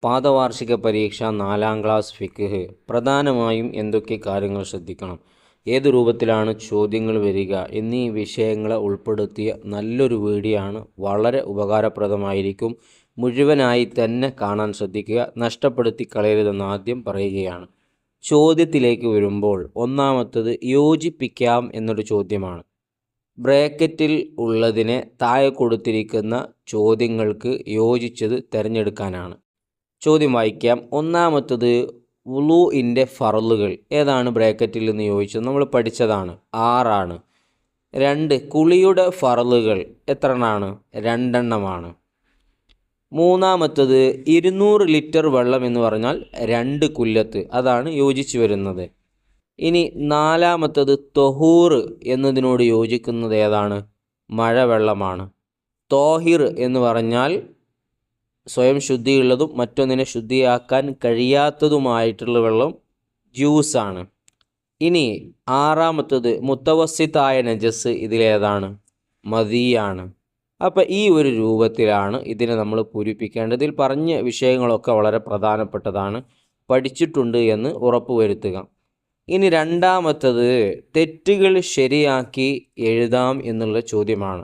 പാദവാർഷിക പരീക്ഷ 4ാം ക്ലാസ് ഫിഖ്ഹ് പ്രധാനമായും എന്തൊക്കെ കാര്യങ്ങൾ ശ്രദ്ധിക്കണം, ഏത് രൂപത്തിലാണ് ചോദ്യങ്ങൾ വരിക എന്നീ വിഷയങ്ങളെ ഉൾപ്പെടുത്തിയ നല്ലൊരു വീഡിയോ ആണ്. വളരെ ഉപകാരപ്രദമായിരിക്കും. മുഴുവനായി തന്നെ കാണാൻ ശ്രദ്ധിക്കുക, നഷ്ടപ്പെടുത്തി കളയരുതെന്ന് ആദ്യം പറയുകയാണ്. ചോദ്യത്തിലേക്ക് വരുമ്പോൾ ഒന്നാമത്തത് യോജിപ്പിക്കാം എന്നൊരു ചോദ്യമാണ്. ബ്രാക്കറ്റിൽ ഉള്ളതിനെ താഴെ കൊടുത്തിരിക്കുന്ന ചോദ്യങ്ങൾക്ക് യോജിച്ചത് തിരഞ്ഞെടുക്കാനാണ്. ചോദ്യം വായിക്കാം. ഒന്നാമത്തത് വുളൂഇൻ്റെ ഫർളുകൾ ഏതാണ് ബ്രാക്കറ്റിൽ നിന്ന് ചോദിച്ചത്? നമ്മൾ പഠിച്ചതാണ്, 6 2 കുളിയുടെ ഫർളുകൾ എത്ര എണ്ണമാണ്? 2 എണ്ണമാണ്. മൂന്നാമത്തത് 200 ലിറ്റർ വെള്ളം എന്ന് പറഞ്ഞാൽ 2 കുല്ലത്ത്, അതാണ് യോജിച്ച് വരുന്നത്. ഇനി നാലാമത്തത് തൊഹൂർ എന്നതിനോട് യോജിക്കുന്നത് ഏതാണ്? മഴവെള്ളമാണ്. തോഹിർ എന്ന് പറഞ്ഞാൽ സ്വയം ശുദ്ധിയുള്ളതും മറ്റൊന്നിനെ ശുദ്ധിയാക്കാൻ കഴിയാത്തതുമായിട്ടുള്ള വെള്ളം ജ്യൂസാണ്. ഇനി ആറാമത്തത് മുത്തവസ്സിത്തായ നജസ്, ഇതിലേതാണ്? മദിയാണ്. അപ്പോൾ ഈ ഒരു രൂപത്തിലാണ് ഇതിനെ നമ്മൾ പൂരിപ്പിക്കേണ്ടത്. ഇതിൽ പറഞ്ഞ വിഷയങ്ങളൊക്കെ വളരെ പ്രധാനപ്പെട്ടതാണ്, പഠിച്ചിട്ടുണ്ട് എന്ന് ഉറപ്പുവരുത്തുക. ഇനി രണ്ടാമത്തത് തെറ്റുകൾ ശരിയാക്കി എഴുതാം എന്നുള്ള ചോദ്യമാണ്.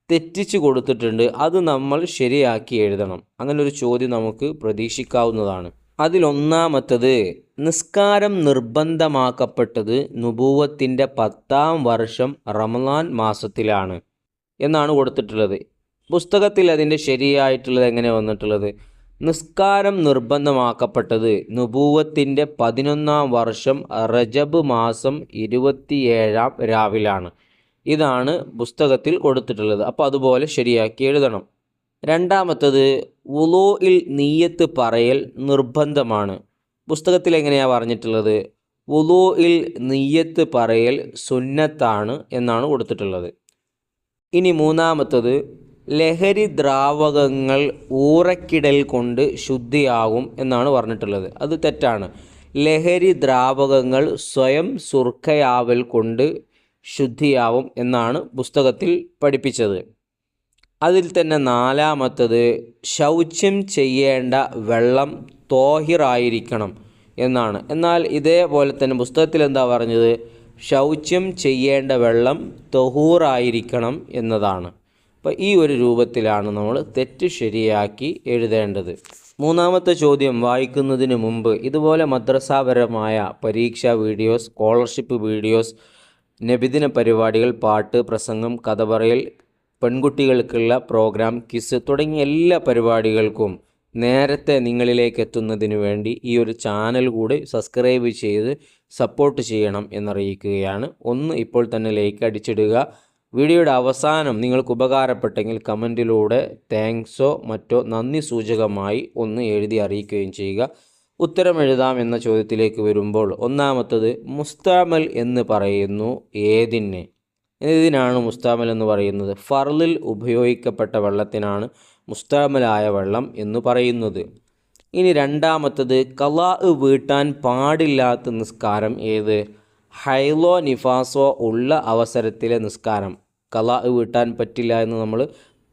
തെറ്റിച്ച് കൊടുത്തിട്ടുണ്ട്, അത് നമ്മൾ ശരിയാക്കി എഴുതണം. അങ്ങനെ ഒരു ചോദ്യം നമുക്ക് പ്രതീക്ഷിക്കാവുന്നതാണ്. അതിലൊന്നാമത്തത് നിസ്കാരം നിർബന്ധമാക്കപ്പെട്ടത് നുബൂവത്തിൻ്റെ 10ാം വർഷം റമളാൻ മാസത്തിലാണ് എന്നാണ് കൊടുത്തിട്ടുള്ളത്. പുസ്തകത്തിൽ അതിൻ്റെ ശരിയായിട്ടുള്ളത് എങ്ങനെ വന്നിട്ടുള്ളത്? നിസ്കാരം നിർബന്ധമാക്കപ്പെട്ടത് നുബൂവത്തിൻ്റെ 11ാം വർഷം റജബ് മാസം 27ാം രാവിലാണ്. ഇതാണ് പുസ്തകത്തിൽ കൊടുത്തിട്ടുള്ളത്. അപ്പോൾ അതുപോലെ ശരിയാക്കി എഴുതണം. രണ്ടാമത്തത് വുളൂഇൽ നിയ്യത്ത് പറയൽ നിർബന്ധമാണ്. പുസ്തകത്തിൽ എങ്ങനെയാണ് പറഞ്ഞിട്ടുള്ളത്? വുളൂഇൽ നിയ്യത്ത് പറയൽ സുന്നത്താണ് എന്നാണ് കൊടുത്തിട്ടുള്ളത്. ഇനി മൂന്നാമത്തത് ലഹരി ദ്രാവകങ്ങൾ ഊറക്കിടൽ കൊണ്ട് ശുദ്ധിയാകും എന്നാണ് പറഞ്ഞിട്ടുള്ളത്. അത് തെറ്റാണ്. ലഹരി ദ്രാവകങ്ങൾ സ്വയം സുർക്കയാവൽ കൊണ്ട് ശുദ്ധിയാവും എന്നാണ് പുസ്തകത്തിൽ പഠിപ്പിച്ചത്. അതിൽ തന്നെ നാലാമത്തത് ശൗച്യം ചെയ്യേണ്ട വെള്ളം തോഹിറായിരിക്കണം എന്നാണ്. എന്നാൽ ഇതേപോലെ തന്നെ പുസ്തകത്തിൽ എന്താ പറഞ്ഞത്? ശൗച്യം ചെയ്യേണ്ട വെള്ളം തൊഹൂറായിരിക്കണം എന്നതാണ്. അപ്പോൾ ഈ ഒരു രൂപത്തിലാണ് നമ്മൾ തെറ്റ് ശരിയാക്കി എഴുതേണ്ടത്. മൂന്നാമത്തെ ചോദ്യം വായിക്കുന്നതിന് മുമ്പ് ഇതുപോലെ മദ്രസാപരമായ പരീക്ഷാ വീഡിയോസ്, സ്കോളർഷിപ്പ് വീഡിയോസ്, നബിദിന പരിപാടികൾ, പാട്ട്, പ്രസംഗം, കഥ പറയൽ, പെൺകുട്ടികൾക്കുള്ള പ്രോഗ്രാം, ക്വിസ് തുടങ്ങിയ എല്ലാ പരിപാടികൾക്കും നേരത്തെ നിങ്ങളിലേക്ക് എത്തുന്നതിന് വേണ്ടി ഈ ഒരു ചാനൽ കൂടി സബ്സ്ക്രൈബ് ചെയ്ത് സപ്പോർട്ട് ചെയ്യണം എന്നറിയിക്കുകയാണ്. ഇപ്പോൾ തന്നെ ലൈക്ക് അടിച്ചിടുക. വീഡിയോയുടെ അവസാനം നിങ്ങൾക്ക് ഉപകാരപ്പെട്ടെങ്കിൽ കമൻറ്റിലൂടെ താങ്ക്സോ മറ്റോ നന്ദി സൂചകമായി എഴുതി അറിയിക്കുകയും ചെയ്യുക. ഉത്തരം എഴുതാം എന്ന ചോദ്യത്തിലേക്ക് വരുമ്പോൾ ഒന്നാമത്തത് മുസ്താമൽ എന്ന് പറയുന്നു ഏതിന്? ഏതിനാണ് മുസ്താമൽ എന്ന് പറയുന്നത്? ഫർളിൽ ഉപയോഗിക്കപ്പെട്ട വെള്ളത്തിനാണ് മുസ്താമലായ വെള്ളം എന്ന് പറയുന്നത്. ഇനി രണ്ടാമത്തത് ഖളാ വീട്ടാൻ പാടില്ലാത്ത നിസ്കാരം ഏത്? ഹൈലോ നിഫാസോ ഉള്ള അവസരത്തിലെ നിസ്കാരം ഖളാ വീട്ടാൻ പറ്റില്ല എന്ന് നമ്മൾ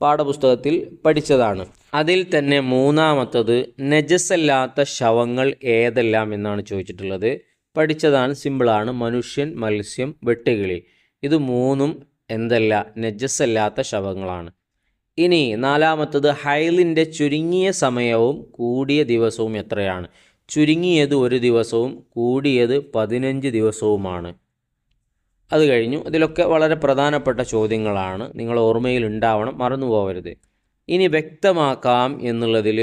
പാഠപുസ്തകത്തിൽ പഠിച്ചതാണ്. അതിൽ തന്നെ മൂന്നാമത്തത് നജസല്ലാത്ത ശവങ്ങൾ ഏതെല്ലാം എന്നാണ് ചോദിച്ചിട്ടുള്ളത്. പഠിച്ചതാണ്, സിമ്പിളാണ്. മനുഷ്യൻ, മത്സ്യം, വെട്ടുകിളി, ഇത് മൂന്നും എന്തല്ല? നജസല്ലാത്ത ശവങ്ങളാണ്. ഇനി നാലാമത്തത് ഹൈലിൻ്റെ ചുരുങ്ങിയ സമയവും കൂടിയ ദിവസവും എത്രയാണ്? ചുരുങ്ങിയത് 1 ദിവസവും കൂടിയത് 15 ദിവസവുമാണ്. അത് കഴിഞ്ഞു. ഇതിലൊക്കെ വളരെ പ്രധാനപ്പെട്ട ചോദ്യങ്ങളാണ്, നിങ്ങൾ ഓർമ്മയിൽ ഉണ്ടാവണം, മറന്നു പോകരുത്. ഇനി വ്യക്തമാക്കാം എന്നുള്ളതിൽ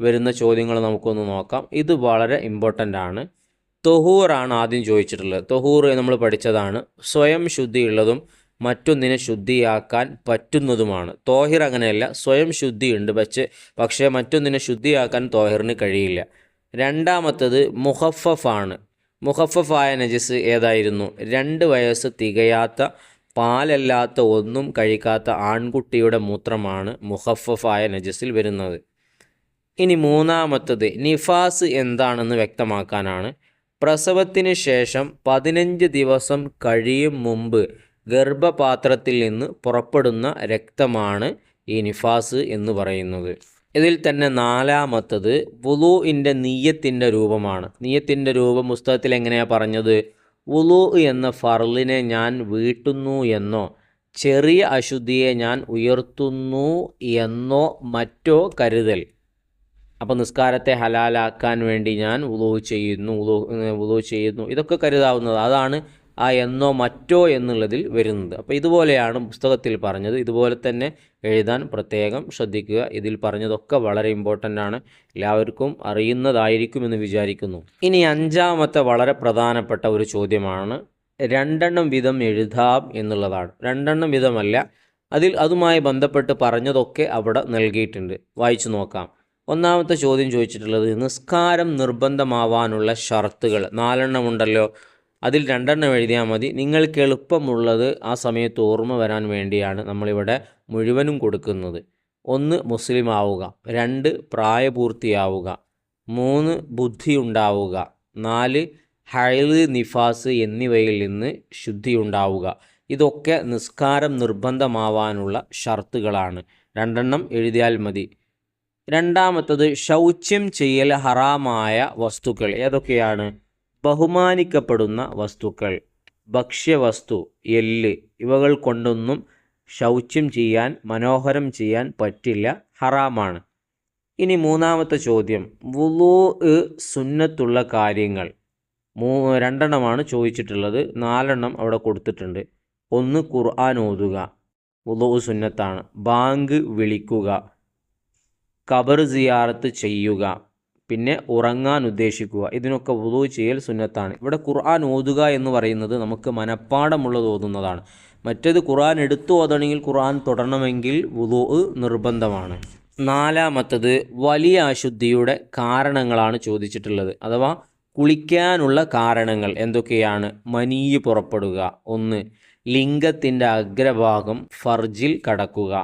വരുന്ന ചോദ്യങ്ങൾ നമുക്കൊന്ന് നോക്കാം. ഇത് വളരെ ഇമ്പോർട്ടൻ്റ് ആണ്. തൊഹൂറാണ് ആദ്യം ചോദിച്ചിട്ടുള്ളത്. തൊഹൂർ നമ്മൾ പഠിച്ചതാണ്, സ്വയം ശുദ്ധിയുള്ളതും മറ്റൊന്നിനെ ശുദ്ധിയാക്കാൻ പറ്റുന്നതുമാണ്. തോഹിർ അങ്ങനെയല്ല, സ്വയം ശുദ്ധിയുണ്ട്, പക്ഷേ മറ്റൊന്നിനെ ശുദ്ധിയാക്കാൻ തോഹിറിന് കഴിയില്ല. രണ്ടാമത്തത് മുഖഫഫാണ്. മുഖഫഫായ നജസ് ഏതായിരുന്നു? 2 വയസ്സ് തികയാത്ത, പാലല്ലാത്ത, ഒന്നും കഴിക്കാത്ത ആൺകുട്ടിയുടെ മൂത്രമാണ് മുഖഫഫായ നജസിൽ വരുന്നത്. ഇനി മൂന്നാമത്തത് നിഫാസ് എന്താണെന്ന് വ്യക്തമാക്കാനാണ്. പ്രസവത്തിന് ശേഷം 15 ദിവസം കഴിയും മുമ്പ് ഗർഭപാത്രത്തിൽ നിന്ന് പുറപ്പെടുന്ന രക്തമാണ് ഈ നിഫാസ് എന്ന് പറയുന്നത്. ഇതിൽ തന്നെ നാലാമത്തത് വുളൂഇൻ്റെ നിയ്യത്തിൻ്റെ രൂപമാണ്. നിയ്യത്തിൻ്റെ രൂപം പുസ്തകത്തിൽ എങ്ങനെയാണ് പറഞ്ഞത്? വുളൂ എന്ന ഫർളിനെ ഞാൻ വീട്ടുന്നു എന്നോ ചെറിയ അശുദ്ധിയെ ഞാൻ ഉയർത്തുന്നു എന്നോ മറ്റോ കരുതൽ. അപ്പോൾ നിസ്കാരത്തെ ഹലാലാക്കാൻ വേണ്ടി ഞാൻ വുളൂ ചെയ്യുന്നു ഇതൊക്കെ കരുതാവുന്നത്. അതാണ് ആ എന്നോ മറ്റോ എന്നുള്ളതിൽ വരുന്നത്. അപ്പോൾ ഇതുപോലെയാണ് പുസ്തകത്തിൽ പറഞ്ഞത്. ഇതുപോലെ തന്നെ എഴുതാൻ പ്രത്യേകം ശ്രദ്ധിക്കുക. ഇതിൽ പറഞ്ഞതൊക്കെ വളരെ ഇമ്പോർട്ടൻ്റ് ആണ്, എല്ലാവർക്കും അറിയുന്നതായിരിക്കുമെന്ന് വിചാരിക്കുന്നു. ഇനി അഞ്ചാമത്തെ വളരെ പ്രധാനപ്പെട്ട ഒരു ചോദ്യമാണ്, രണ്ടെണ്ണം വീതം എഴുതാം എന്നുള്ളതാണ്. രണ്ടെണ്ണം വീതമല്ല, അതുമായി ബന്ധപ്പെട്ട് പറഞ്ഞതൊക്കെ അവിടെ നൽകിയിട്ടുണ്ട്. വായിച്ചു നോക്കാം. ഒന്നാമത്തെ ചോദ്യം ചോദിച്ചിട്ടുള്ളത് നിസ്കാരം നിർബന്ധമാവാനുള്ള ഷർത്തുകൾ 4 ഉണ്ടല്ലോ, അതിൽ 2 എഴുതിയാൽ മതി. നിങ്ങൾക്ക് എളുപ്പമുള്ളത് ആ സമയത്ത് ഓർമ്മ വരാൻ വേണ്ടിയാണ് നമ്മളിവിടെ മുഴുവനും കൊടുക്കുന്നത്. 1 മുസ്ലിം ആവുക, 2 പ്രായപൂർത്തിയാവുക, 3 ബുദ്ധി ഉണ്ടാവുക, 4 ഹൈള് നിഫാസ് എന്നിവയിൽ നിന്ന് ശുദ്ധി ഉണ്ടാവുക. ഇതൊക്കെ നിസ്കാരം നിർബന്ധമാവാനുള്ള ഷർത്തുകളാണ്. 2 എഴുതിയാൽ മതി. രണ്ടാമത്തത് ശൗച്യം ചെയ്യൽ ഹറാമായ വസ്തുക്കൾ ഏതൊക്കെയാണ്? ബഹുമാനിക്കപ്പെടുന്ന വസ്തുക്കൾ, ഭക്ഷ്യവസ്തു, എല്ല്, ഇവകൾ കൊണ്ടൊന്നും ശൗച്യം ചെയ്യാൻ, മനോഹരം ചെയ്യാൻ പറ്റില്ല, ഹറാമാണ്. ഇനി മൂന്നാമത്തെ ചോദ്യം, വുളൂ സുന്നത്തുള്ള കാര്യങ്ങൾ 2 ചോദിച്ചിട്ടുള്ളത്, 4 അവിടെ കൊടുത്തിട്ടുണ്ട്. 1 ഖുർആൻ ഓതുക, വുളൂ സുന്നത്താണ്. ബാങ്ക് വിളിക്കുക, ഖബർ സിയാറത്ത് ചെയ്യുക, പിന്നെ ഉറങ്ങാൻ ഉദ്ദേശിക്കുക, ഇതിനൊക്കെ വുളൂ ചെയ്യൽ സുന്നത്താണ്. ഇവിടെ ഖുർആൻ ഓതുക എന്ന് പറയുന്നത് നമുക്ക് മനഃപ്പാടമുള്ളത് ഓതുന്നതാണ്. മറ്റേത് ഖുർആൻ എടുത്തു ഓതണമെങ്കിൽ, ഖുർആൻ തുടരണമെങ്കിൽ വുളൂ നിർബന്ധമാണ്. നാലാമത്തത് വലിയ അശുദ്ധിയുടെ കാരണങ്ങളാണ് ചോദിച്ചിട്ടുള്ളത്. അഥവാ കുളിക്കാനുള്ള കാരണങ്ങൾ എന്തൊക്കെയാണ്? മനീയ് പുറപ്പെടുക, 1 ലിംഗത്തിൻ്റെ അഗ്രഭാഗം ഫർജിൽ കടക്കുക,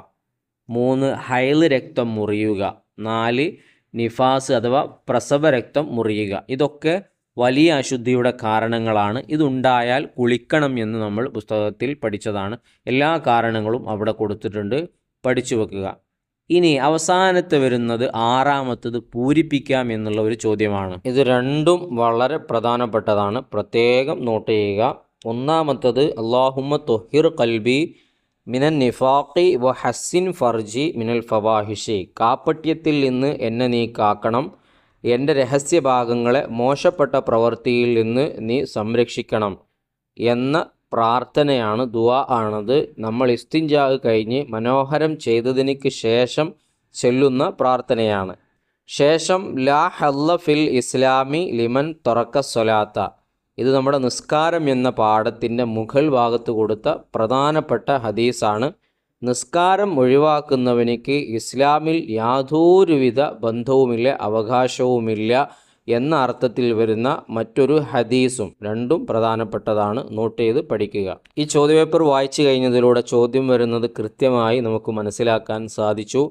3 ഹൈള് രക്തം മുറിയുക, 4 നിഫാസ് അഥവാ പ്രസവ രക്തം മുറിയുക. ഇതൊക്കെ വലിയ അശുദ്ധിയുടെ കാരണങ്ങളാണ്. ഇതുണ്ടായാൽ കുളിക്കണം എന്ന് നമ്മൾ പുസ്തകത്തിൽ പഠിച്ചതാണ്. എല്ലാ കാരണങ്ങളും അവിടെ കൊടുത്തിട്ടുണ്ട്, പഠിച്ചു വെക്കുക. ഇനി അവസാനത്തെ വരുന്നത് 6-മത്തത് പൂരിപ്പിക്കാം എന്നുള്ള ഒരു ചോദ്യമാണ്. ഇത് രണ്ടും വളരെ പ്രധാനപ്പെട്ടതാണ്, പ്രത്യേകം നോട്ട് ചെയ്യുക. ഒന്നാമത്തത് അല്ലാഹുമ്മ ത്വഹിർ ഖൽബി മിനൻ നിഫാഖി വ ഹസ്സിൻ ഫർജി മിനൽ ഫവാഹിഷി. കാപ്പട്യത്തിൽ നിന്ന് എന്നെ നീ കാക്കണം, എൻ്റെ രഹസ്യഭാഗങ്ങളെ മോശപ്പെട്ട പ്രവൃത്തിയിൽ നിന്ന് നീ സംരക്ഷിക്കണം എന്ന പ്രാർത്ഥനയാണ്, ദുആ ആണത്. നമ്മൾ ഇസ്തിൻജാ കഴിഞ്ഞ് മനോഹരം ചെയ്തതിന് ശേഷം ചൊല്ലുന്ന പ്രാർത്ഥനയാണ്. ശേഷം ലാ ഹല്ല ഫിൽ ഇസ്ലാമി ലിമൻ തുറക്ക സ്വലാത്ത. ഇത് നമ്മുടെ നിസ്കാരം എന്ന പാഠത്തിൻ്റെ മുകൾ ഭാഗത്ത് കൊടുത്ത പ്രധാനപ്പെട്ട ഹദീസാണ്. നിസ്കാരം ഒഴിവാക്കുന്നവനിക്ക് ഇസ്ലാമിൽ യാതൊരുവിധ ബന്ധവുമില്ല, അവകാശവുമില്ല എന്ന അർത്ഥത്തിൽ വരുന്ന മറ്റൊരു ഹദീസും. രണ്ടും പ്രധാനപ്പെട്ടതാണ്, നോട്ട് ചെയ്ത് പഠിക്കുക. ഈ ചോദ്യപേപ്പർ വായിച്ചു കഴിഞ്ഞതിലൂടെ ചോദ്യം വരുന്നത് കൃത്യമായി നമുക്ക് മനസ്സിലാക്കാൻ സാധിച്ചു.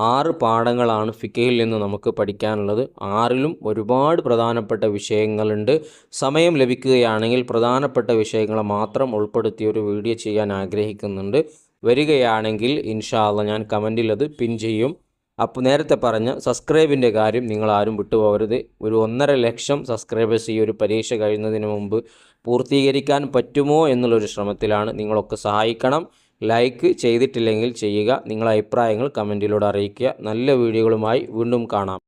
6 പാഠങ്ങളാണ് ഫിഖിൽ നിന്ന് നമുക്ക് പഠിക്കാനുള്ളത്. 6ലും ഒരുപാട് പ്രധാനപ്പെട്ട വിഷയങ്ങളുണ്ട്. സമയം ലഭിക്കുകയാണെങ്കിൽ പ്രധാനപ്പെട്ട വിഷയങ്ങളെ മാത്രം ഉൾപ്പെടുത്തിയ ഒരു വീഡിയോ ചെയ്യാൻ ആഗ്രഹിക്കുന്നുണ്ട്. വരികയാണെങ്കിൽ ഇൻഷാ അല്ലാഹ് ഞാൻ കമൻറ്റിൽ അത് പിൻ ചെയ്യും. അപ്പോൾ നേരത്തെ പറഞ്ഞ സബ്സ്ക്രൈബിൻ്റെ കാര്യം നിങ്ങളാരും വിട്ടുപോകരുത്. ഒരു 1.5 ലക്ഷം സബ്സ്ക്രൈബേഴ്സ് ഈ ഒരു പരീക്ഷ കഴിയുന്നതിന് മുമ്പ് പൂർത്തീകരിക്കാൻ പറ്റുമോ എന്നുള്ളൊരു ശ്രമത്തിലാണ്. നിങ്ങളൊക്കെ സഹായിക്കണം. ലൈക്ക് ചെയ്തിട്ടില്ലെങ്കിൽ ചെയ്യുക. നിങ്ങളുടെ അഭിപ്രായങ്ങൾ കമൻറ്റിലൂടെ അറിയിക്കുക. നല്ല വീഡിയോകളുമായി വീണ്ടും കാണാം.